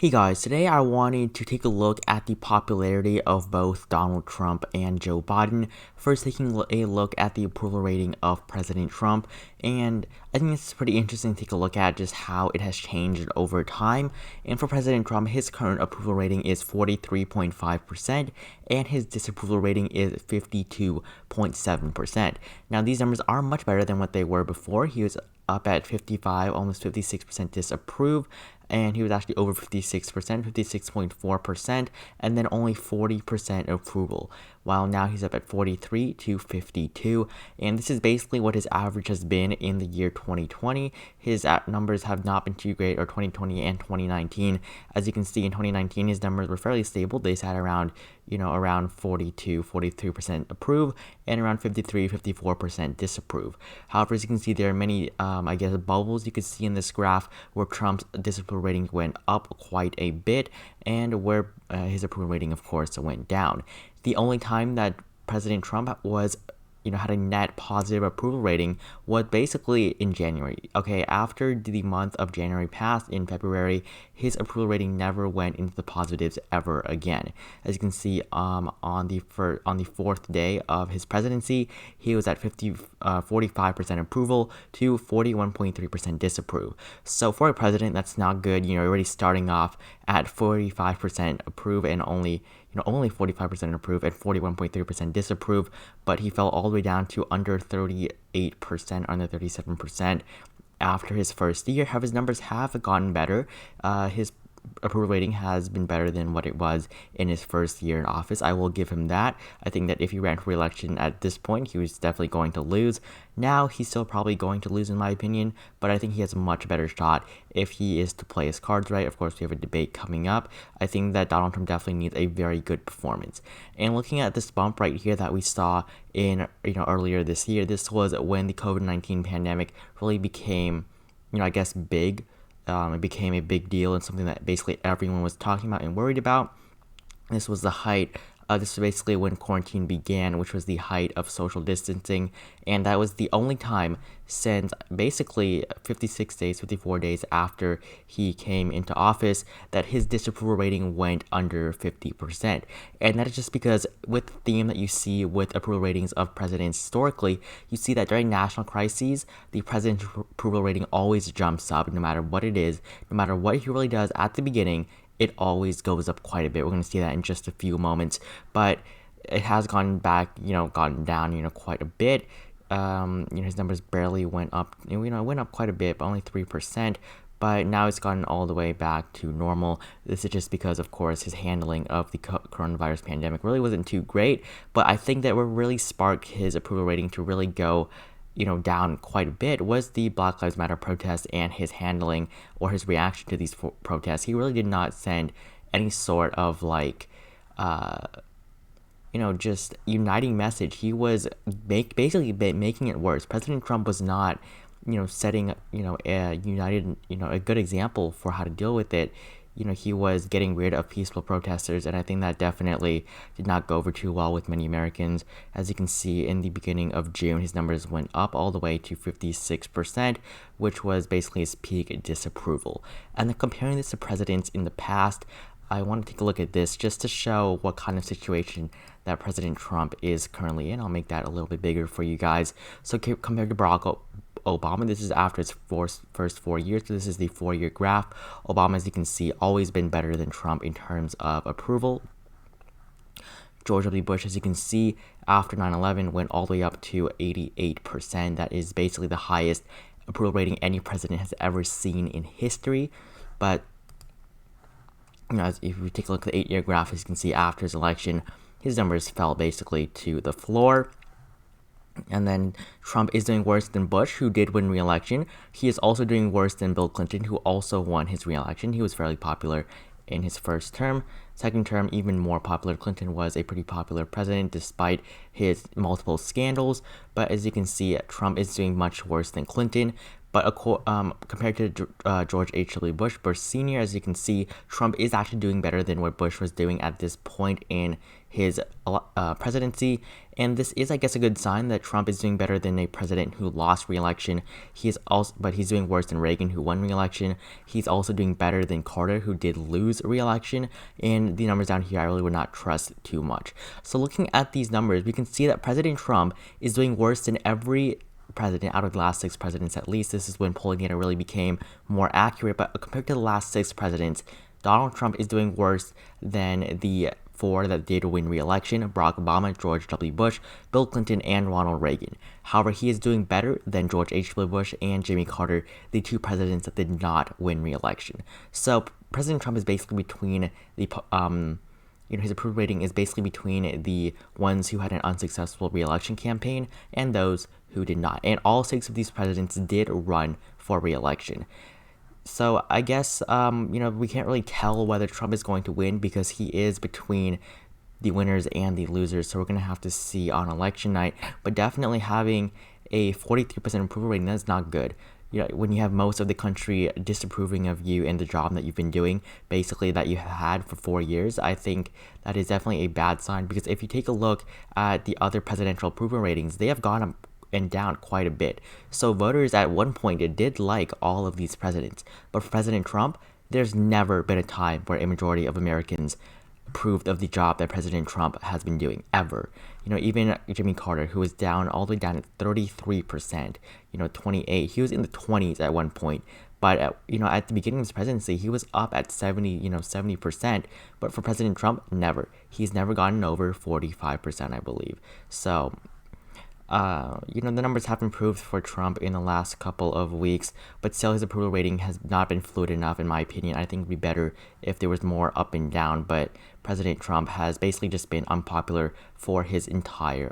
Hey guys, today I wanted to take a look at the popularity of both Donald Trump and Joe Biden. First, taking a look at the approval rating of President Trump, and I think it's pretty interesting to take a look at just how it has changed over time. And for President Trump, his current approval rating is 43.5%, and his disapproval rating is 52.7%. Now, these numbers are much better than what they were before. He was up at 55, almost 56% disapprove, and he was actually over 56%, 56.4%, and then only 40% approval, while now he's up at 43 to 52, and this is basically what his average has been in the year 2020. His numbers have not been too great, or 2020 and 2019. As you can see, in 2019, his numbers were fairly stable. They sat around, around 42, 43% approve, and around 53, 54% disapprove. However, as you can see, there are many, bubbles you can see in this graph where Trump's disapproval rating went up quite a bit, and where his approval rating, of course, went down. The only time that President Trump was had a net positive approval rating was basically in January. Okay, after the month of January passed, in February, his approval rating never went into the positives ever again. As you can see, on the fourth day of his presidency, he was at 45% approval to 41.3% disapprove. So for a president, that's not good. You're already starting off at 45% approve and only 45% approve and 41.3% disapprove, but he fell all the way down to under 38%, under 37% after his first year. However, his numbers have gotten better. His approval rating has been better than what it was in his first year in office. I will give him that. I think that if he ran for re-election at this point, he was definitely going to lose. Now, he's still probably going to lose in my opinion, but I think he has a much better shot if he is to play his cards right. Of course, we have a debate coming up. I think that Donald Trump definitely needs a very good performance. And looking at this bump right here that we saw in, earlier this year, this was when the COVID-19 pandemic really became, big. It became a big deal and something that basically everyone was talking about and worried about. This was the height. This was basically when quarantine began, which was the height of social distancing, and that was the only time since basically 56 days, 54 days after he came into office that his disapproval rating went under 50%. And that is just because with the theme that you see with approval ratings of presidents historically, you see that during national crises, the president's approval rating always jumps up no matter what it is, no matter what he really does at the beginning. It always goes up quite a bit. We're going to see that in just a few moments, but it has gone back, gone down, quite a bit. His numbers barely went up, it went up quite a bit, but only 3%, but now it's gotten all the way back to normal. This is just because, of course, his handling of the coronavirus pandemic really wasn't too great, but I think that what really sparked his approval rating to really go down quite a bit was the Black Lives Matter protests and his handling or his reaction to these protests. He really did not send any sort of just uniting message. He was basically making it worse. President Trump was not, setting, a united, a good example for how to deal with it. He was getting rid of peaceful protesters, and I think that definitely did not go over too well with many Americans. As you can see, in the beginning of June, his numbers went up all the way to 56%, which was basically his peak disapproval. And then comparing this to presidents in the past, I want to take a look at this just to show what kind of situation that President Trump is currently in. I'll make that a little bit bigger for you guys. So compared to Barack Obama, this is after his first 4 years, so this is the 4-year graph. Obama, as you can see, always been better than Trump in terms of approval. George W. Bush, as you can see, after 9/11 went all the way up to 88%. That is basically the highest approval rating any president has ever seen in history. But if we take a look at the 8-year graph, as you can see, after his election, his numbers fell basically to the floor. And then Trump is doing worse than Bush, who did win re-election. He is also doing worse than Bill Clinton, who also won his re-election. He was fairly popular in his first term. Second term, even more popular. Clinton was a pretty popular president despite his multiple scandals. But as you can see, Trump is doing much worse than Clinton. But compared to George H.W. Bush Sr., as you can see, Trump is actually doing better than what Bush was doing at this point in his presidency. And this is, I guess, a good sign that Trump is doing better than a president who lost re-election. But he's doing worse than Reagan, who won re-election. He's also doing better than Carter, who did lose re-election. And the numbers down here, I really would not trust too much. So looking at these numbers, we can see that President Trump is doing worse than every president out of the last 6 presidents at least. This is when polling data really became more accurate, but compared to the last 6 presidents, Donald Trump is doing worse than the 4 that did win re-election: Barack Obama, George W. Bush, Bill Clinton, and Ronald Reagan. However, he is doing better than George H.W. Bush and Jimmy Carter, the 2 presidents that did not win re-election. So President Trump is basically between the his approval rating is basically between the ones who had an unsuccessful re-election campaign and those who did not. And all 6 of these presidents did run for re-election. So I guess, we can't really tell whether Trump is going to win because he is between the winners and the losers. So we're going to have to see on election night. But definitely having a 43% approval rating, that's not good. When you have most of the country disapproving of you and the job that you've been doing, basically that you had for 4 years, I think that is definitely a bad sign. Because if you take a look at the other presidential approval ratings, they have gone up and down quite a bit. So voters at one point did like all of these presidents. But for President Trump, there's never been a time where a majority of Americans approved of the job that President Trump has been doing, ever. Even Jimmy Carter, who was down all the way down at 33%, 28, he was in the 20s at one point. But at the beginning of his presidency, he was up at 70%. But for President Trump, never. He's never gotten over 45%, I believe. So the numbers have improved for Trump in the last couple of weeks, but still his approval rating has not been fluid enough, in my opinion. I think it would be better if there was more up and down, but President Trump has basically just been unpopular for his entire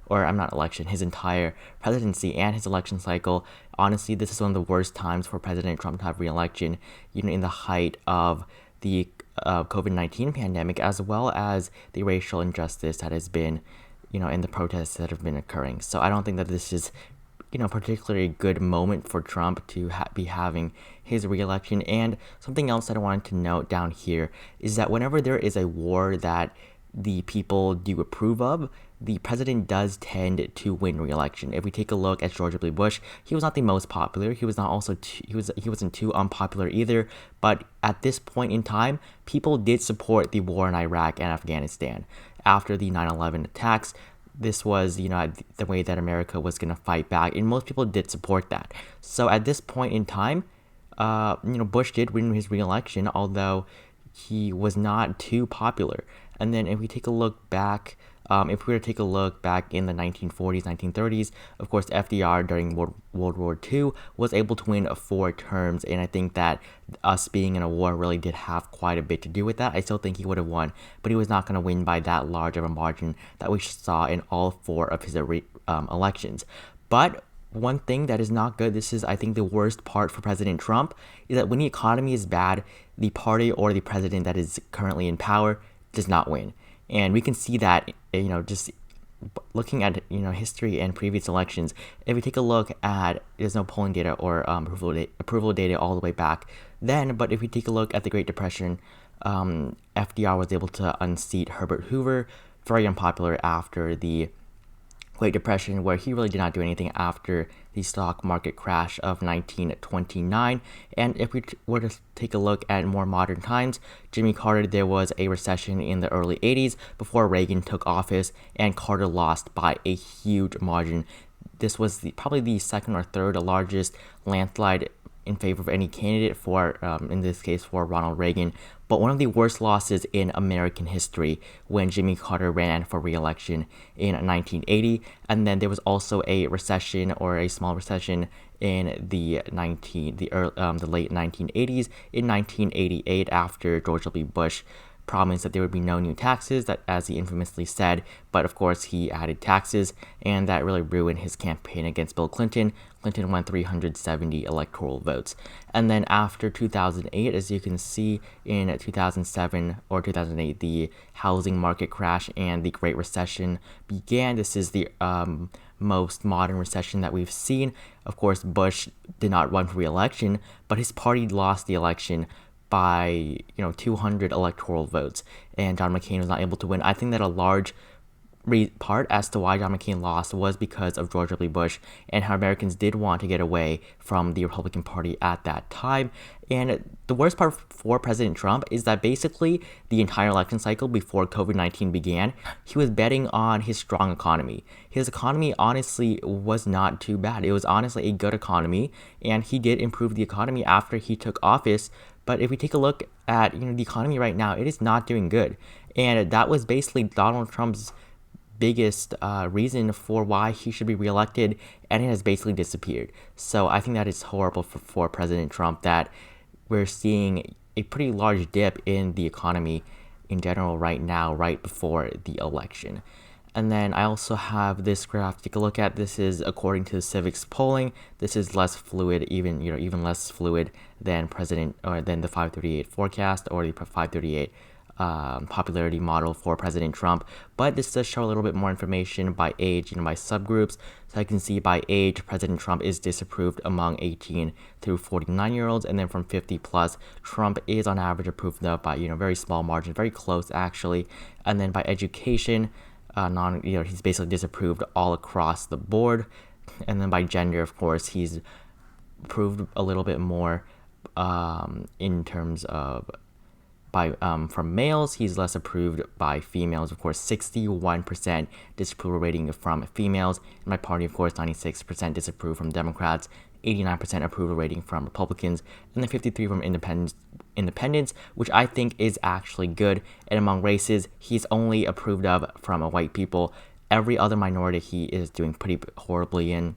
his entire presidency and his election cycle. Honestly, this is one of the worst times for President Trump to have re-election, in the height of the COVID-19 pandemic, as well as the racial injustice that has been in the protests that have been occurring. So I don't think that this is, particularly a good moment for Trump to be having his re-election. And something else that I wanted to note down here is that whenever there is a war that the people do approve of, the president does tend to win re-election. If we take a look at George W. Bush, he was not the most popular. He was not also he wasn't too unpopular either. But at this point in time, people did support the war in Iraq and Afghanistan after the 9/11 attacks. This was, the way that America was going to fight back, and most people did support that. So at this point in time, Bush did win his re-election, although he was not too popular. And then if we take a look back, if we were to take a look back in the 1940s, 1930s, of course, FDR during World War II was able to win 4 terms, and I think that us being in a war really did have quite a bit to do with that. I still think he would have won, but he was not going to win by that large of a margin that we saw in all 4 of his elections. But one thing that is not good, this is, I think, the worst part for President Trump, is that when the economy is bad, the party or the president that is currently in power does not win. And we can see that, just looking at, history and previous elections. If we take a look at, there's no polling data or approval data all the way back then, but if we take a look at the Great Depression, FDR was able to unseat Herbert Hoover, very unpopular after the Great Depression, where he really did not do anything after the stock market crash of 1929. And if we were to take a look at more modern times, Jimmy Carter, there was a recession in the early 80s before Reagan took office, and Carter lost by a huge margin. This was probably the second or third largest landslide in favor of any candidate for, in this case, for Ronald Reagan, but one of the worst losses in American history when Jimmy Carter ran for re-election in 1980. And then there was also a recession, or a small recession, in the late 1980s, in 1988, after George W. Bush promised that there would be no new taxes, that as he infamously said, but of course he added taxes, and that really ruined his campaign against Bill Clinton. Clinton won 370 electoral votes. And then after 2008, as you can see, in 2007 or 2008, the housing market crash and the Great Recession began. This is the most modern recession that we've seen. Of course, Bush did not run for re-election, but his party lost the election by 200 electoral votes, and John McCain was not able to win. I think that a large part as to why John McCain lost was because of George W. Bush and how Americans did want to get away from the Republican Party at that time. And the worst part for President Trump is that basically the entire election cycle before COVID-19 began, he was betting on his strong economy. His economy honestly was not too bad. It was honestly a good economy, and he did improve the economy after he took office. But if we take a look at the economy right now, it is not doing good. And that was basically Donald Trump's biggest reason for why he should be reelected, and it has basically disappeared. So I think that is horrible for President Trump that we're seeing a pretty large dip in the economy in general right now, right before the election. And then I also have this graph to take a look at. This is according to the Civics polling. This is less fluid, even less fluid than the 538 forecast or the 538 popularity model for President Trump, but this does show a little bit more information by age and by subgroups. So I can see by age, President Trump is disapproved among 18 through 49-year-olds, and then from 50 plus, Trump is on average approved of by very small margin, very close actually. And then by education, he's basically disapproved all across the board. And then by gender, of course, he's approved a little bit more in terms of from males. He's less approved by females. Of course, 61% disapproval rating from females. In my party, of course, 96% disapprove from Democrats, 89% approval rating from Republicans, and then 53% from independents, which I think is actually good. And among races, he's only approved of from white people. Every other minority he is doing pretty horribly in.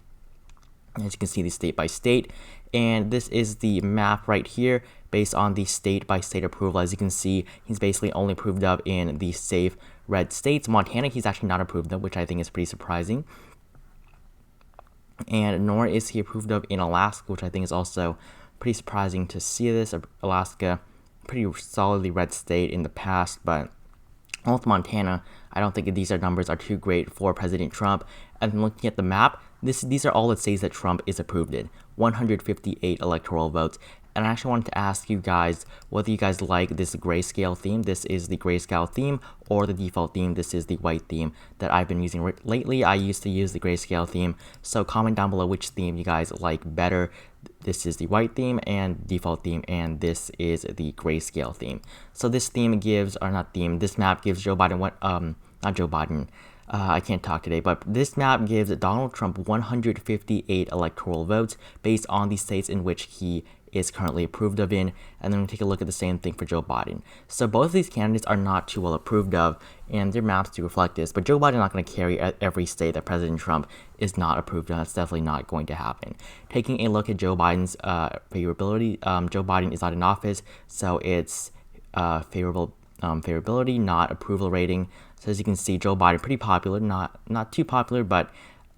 As you can see, the state by state. And this is the map right here based on the state by state approval. As you can see, he's basically only approved of in the safe red states. Montana, he's actually not approved of, which I think is pretty surprising. And nor is he approved of in Alaska, which I think is also pretty surprising to see this. Alaska, pretty solidly red state in the past, but with Montana, I don't think these numbers are too great for President Trump. And looking at the map, these are all the states that Trump is approved in. 158 electoral votes. And I actually wanted to ask you guys whether you guys like this grayscale theme. This is the grayscale theme, or the default theme. This is the white theme that I've been using lately. I used to use the grayscale theme. So comment down below which theme you guys like better. This is the white theme and default theme, and this is the grayscale theme. So this theme gives, or not theme, this map gives Joe Biden not Joe Biden. I can't talk today, but this map gives Donald Trump 158 electoral votes based on the states in which he is currently approved of in, and then we'll take a look at the same thing for Joe Biden. So both of these candidates are not too well approved of, and their maps do reflect this, but Joe Biden is not going to carry every state that President Trump is not approved of. That's definitely not going to happen. Taking a look at Joe Biden's favorability, Joe Biden is not in office, so it's favorability, not approval rating. So as you can see, Joe Biden, pretty popular, not too popular, but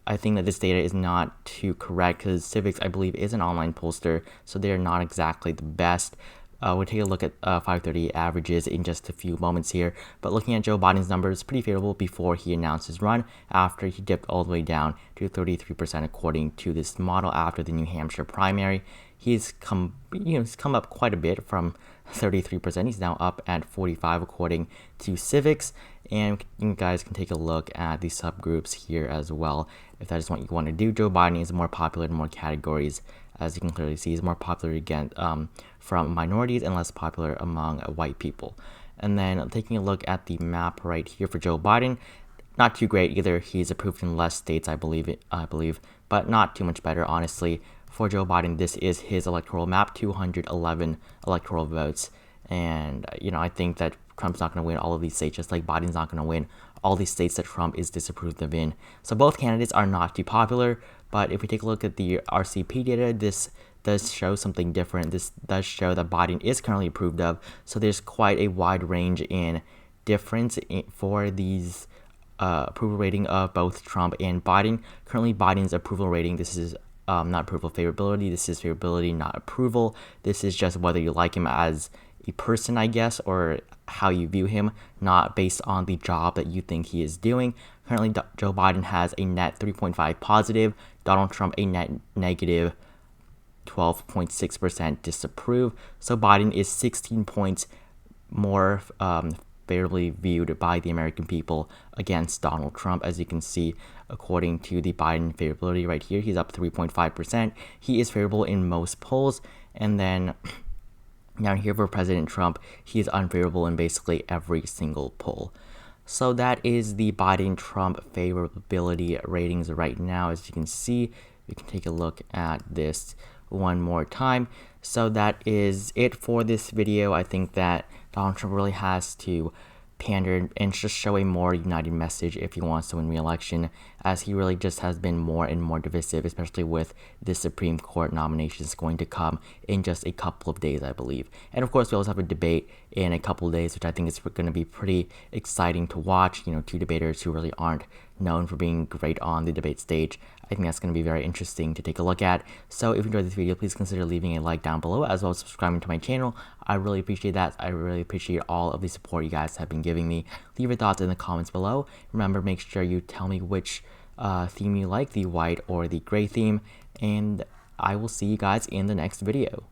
I think that this data is not too correct because Civics, I believe, is an online pollster, so they're not exactly the best. We'll take a look at 538 averages in just a few moments here, but looking at Joe Biden's numbers, pretty favorable before he announced his run, after he dipped all the way down to 33% according to this model after the New Hampshire primary. He's come up quite a bit from 33%. He's now up at 45 according to Civics, and you guys can take a look at the subgroups here as well if that is what you want to do. Joe Biden is more popular in more categories. As you can clearly see, he's more popular again from minorities and less popular among white people. And then taking a look at the map right here for Joe Biden, not too great either. He's approved in less states, I believe, but not too much better, honestly. For Joe Biden, this is his electoral map, 211 electoral votes. And, I think that Trump's not going to win all of these states, just like Biden's not going to win all these states that Trump is disapproved of in. So both candidates are not too popular, but if we take a look at the RCP data, this does show something different. This does show that Biden is currently approved of. So there's quite a wide range in difference for these approval rating of both Trump and Biden. Currently, Biden's approval rating, this is not approval favorability, this is favorability, not approval. This is just whether you like him as a person, I guess, or how you view him, not based on the job that you think he is doing. Currently, Joe Biden has a net 3.5 positive, Donald Trump a net negative 12.6% disapprove. So Biden is 16 points more favorably viewed by the American people against Donald Trump. As you can see, according to the Biden favorability right here, he's up 3.5%. He is favorable in most polls. And then down here for President Trump, he is unfavorable in basically every single poll. So that is the Biden-Trump favorability ratings right now. As you can see, we can take a look at this one more time. So that is it for this video. I think that Donald Trump really has to pander and just show a more united message if he wants to win re-election, as he really just has been more and more divisive, especially with the Supreme Court nominations going to come in just a couple of days, I believe. And of course, we also have a debate in a couple of days, which I think is going to be pretty exciting to watch. You know, two debaters who really aren't known for being great on the debate stage. I think that's going to be very interesting to take a look at. So if you enjoyed this video, please consider leaving a like down below, as well as subscribing to my channel. I really appreciate that. I really appreciate all of the support you guys have been giving me. Leave your thoughts in the comments below. Remember, make sure you tell me which theme you like, the white or the gray theme. And I will see you guys in the next video.